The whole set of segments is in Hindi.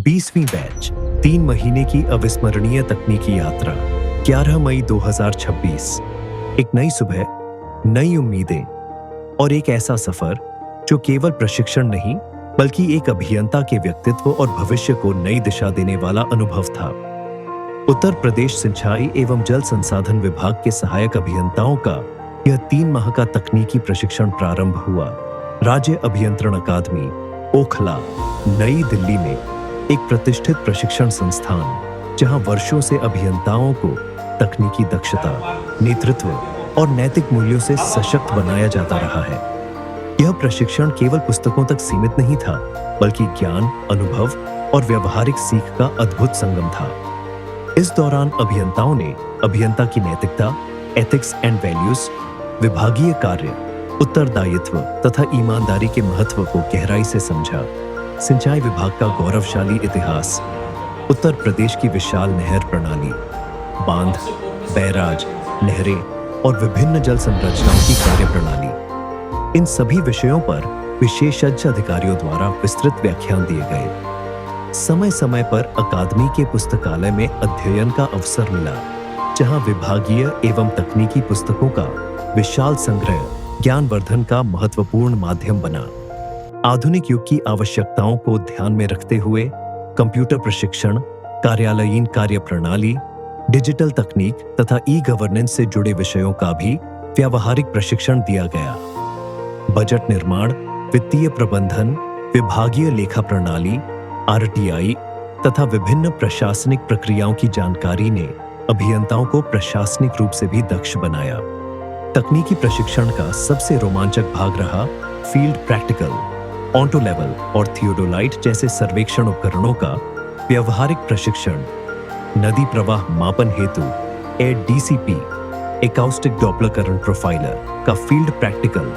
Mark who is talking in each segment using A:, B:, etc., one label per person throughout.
A: 20वीं बैच 3 महीने की अविस्मरणीय तकनीकी यात्रा 11 मई 2026। एक नई सुबह, नई उम्मीदें और एक ऐसा सफर जो केवल प्रशिक्षण नहीं बल्कि एक अभियंता के व्यक्तित्व और भविष्य को नई दिशा देने वाला अनुभव था। उत्तर प्रदेश सिंचाई एवं जल संसाधन विभाग के सहायक अभियंताओं का यह 3 माह का तकनीकी प्रशिक्षण प्रारंभ हुआ। राज्य अभियंत्रण अकादमी, ओखला, नई दिल्ली में एक प्रतिष्ठित प्रशिक्षण संस्थान, जहां वर्षों से अभियंताओं को तकनीकी दक्षता, नेतृत्व और नैतिक मूल्यों से सशक्त बनाया जाता रहा है। यह प्रशिक्षण केवल पुस्तकों तक सीमित नहीं था, बल्कि ज्ञान, अनुभव और व्यावहारिक सीख का अद्भुत संगम था। इस दौरान अभियंताओं ने अभियंता की नैतिकता, एथिक्स एंड वैल्यूज, विभागीय कार्य, उत्तरदायित्व तथा ईमानदारी के महत्व को गहराई से समझा। सिंचाई विभाग का गौरवशाली इतिहास, उत्तर प्रदेश की विशाल नहर प्रणाली, बांध, बैराज, नहरें और विभिन्न जल संरचनाओं की कार्यप्रणाली, इन सभी विषयों पर विशेषज्ञ अधिकारियों द्वारा विस्तृत व्याख्यान दिए गए। समय समय पर अकादमी के पुस्तकालय में अध्ययन का अवसर मिला, जहां विभागीय एवं तकनीकी पुस्तकों का विशाल संग्रह ज्ञानवर्धन का महत्वपूर्ण माध्यम बना। आधुनिक युग की आवश्यकताओं को ध्यान में रखते हुए कंप्यूटर प्रशिक्षण, कार्यालयीन कार्यप्रणाली, डिजिटल तकनीक तथा ई-गवर्नेंस से जुड़े विषयों का भी व्यावहारिक प्रशिक्षण दिया गया। बजट निर्माण, वित्तीय प्रबंधन, विभागीय लेखा प्रणाली, आरटीआई तथा विभिन्न प्रशासनिक प्रक्रियाओं की जानकारी ने अभियंताओं को प्रशासनिक रूप से भी दक्ष बनाया। तकनीकी प्रशिक्षण का सबसे रोमांचक भाग रहा फील्ड प्रैक्टिकल, ऑन्टो लेवल और थियोडोलाइट जैसे सर्वेक्षण उपकरणों का व्यावहारिक प्रशिक्षण, नदी प्रवाह मापन हेतु एडीसीपी, एकाउस्टिक डॉपलर करंट प्रोफाइलर का फील्ड प्रैक्टिकल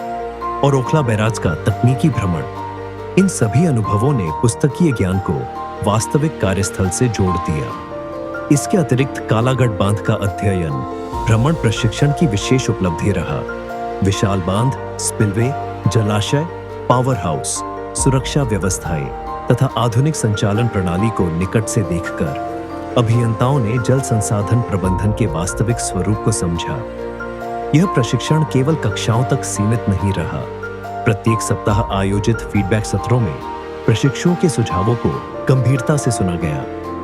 A: और ओखला बैराज का तकनीकी भ्रमण। इन सभी अनुभवों ने पुस्तकीय ज्ञान को वास्तविक कार्यस्थल से जोड़ दिया। इसके अतिरिक्त कालागढ़ बांध का अध्ययन भ्रमण प्रशिक्षण की विशेष उपलब्धि रहा। विशाल बांध, स्पिलवे, जलाशय, पावर हाउस, सुरक्षा व्यवस्थाएं तथा आधुनिक संचालन प्रणाली को निकट से देखकर अभियंताओं ने जल संसाधन प्रबंधन के वास्तविक स्वरूप को समझा। यह प्रशिक्षण केवल कक्षाओं तक सीमित नहीं रहा। प्रत्येक सप्ताह आयोजित फीडबैक सत्रों में प्रशिक्षुओं के सुझावों को गंभीरता से सुना गया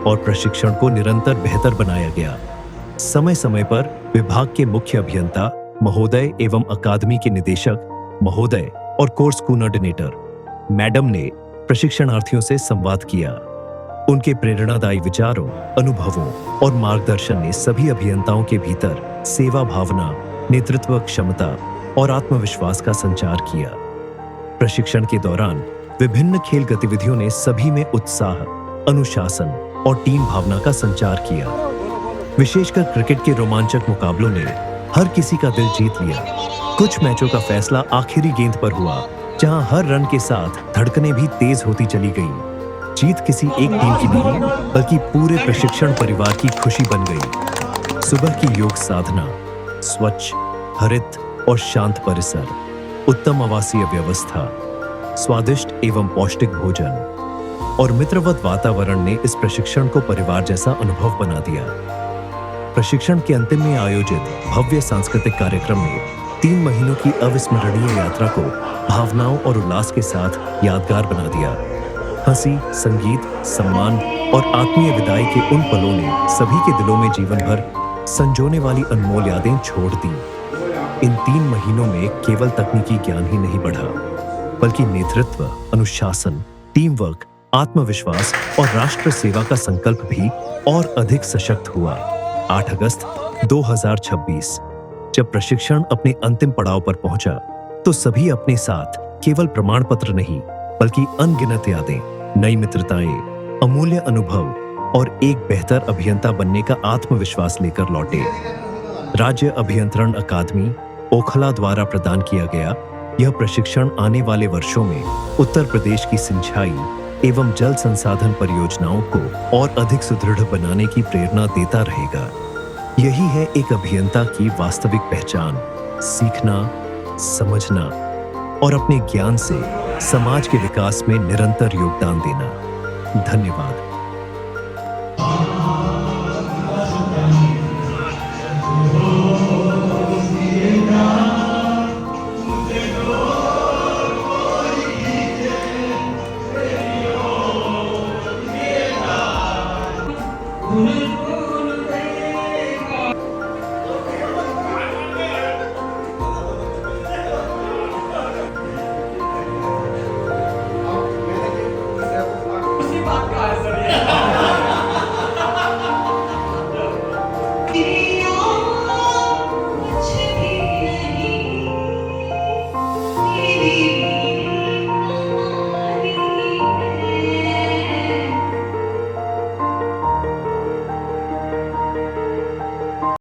A: और प्रशिक्षण को निरंतर बेहतर बनाया गया। समय समय पर विभाग के मुख्य अभियंता महोदय एवं अकादमी के निदेशक महोदय और कोर्स कोऑर्डिनेटर मैडम ने प्रशिक्षणार्थियों से संवाद किया। उनके प्रेरणादायी विचारों, अनुभवों और मार्गदर्शन ने सभी अभियंताओं के भीतर सेवा भावना, नेतृत्व क्षमता और आत्मविश्वास का संचार किया। प्रशिक्षण के दौरान विभिन्न खेल गतिविधियों ने सभी में उत्साह, अनुशासन और टीम भावना का संचार किया। विशेषकर क्रिकेट के रोमांचक मुकाबलों ने हर किसी का दिल जीत लिया। कुछ मैचों का फैसला आखिरी गेंद पर हुआ, जहां हर रन के साथ धड़कनें भी तेज होती चली गईं। जीत किसी एक टीम की नहीं, बल्कि पूरे प्रशिक्षण परिवार की खुशी बन गई। सुबह की योग साधना, स्वच्छ, हरित और शांत परिसर, उत्तम आवासीय व्यवस्था, स्वादिष्ट एवं पौष्टिक भोजन और मित्रवत वातावरण ने इस प्रशिक्षण को परिवार जैसा अनुभव बना दिया। प्रशिक्षण के अंतिम में आयोजित भव्य सांस्कृतिक कार्यक्रम में 3 महीनों की अविस्मरणीय यात्रा को भावनाओं और उल्लास के साथ यादगार बना दिया। हंसी, संगीत, सम्मान और आत्मीय विदाई के उन पलों ने सभी के दिलों में जीवन भर संजोने वाली अनमोल यादें छोड़ दी। इन 3 महीनों में केवल तकनीकी ज्ञान ही नहीं बढ़ा, बल्कि नेतृत्व, अनुशासन, टीम वर्क, आत्मविश्वास और राष्ट्र सेवा का संकल्प भी और अधिक सशक्त हुआ। 8 अगस्त 2026 जब प्रशिक्षण अपने अंतिम पड़ाव पर पहुंचा, तो सभी अपने साथ केवल प्रमाण पत्र नहीं, बल्कि अनगिनत यादें, नई मित्रताएं, अमूल्य अनुभव और एक बेहतर अभियंता बनने का आत्मविश्वास लेकर लौटे। राज्य अभियंत्रण अकादमी, ओखला द्वारा प्रदान किया गया यह प्रशिक्षण आने वाले वर्षों में उत्तर प्रदेश की सिंचाई एवं जल संसाधन परियोजनाओं को और अधिक सुदृढ़ बनाने की प्रेरणा देता रहेगा। यही है एक अभियंता की वास्तविक पहचान: सीखना, समझना और अपने ज्ञान से समाज के विकास में निरंतर योगदान देना। धन्यवाद।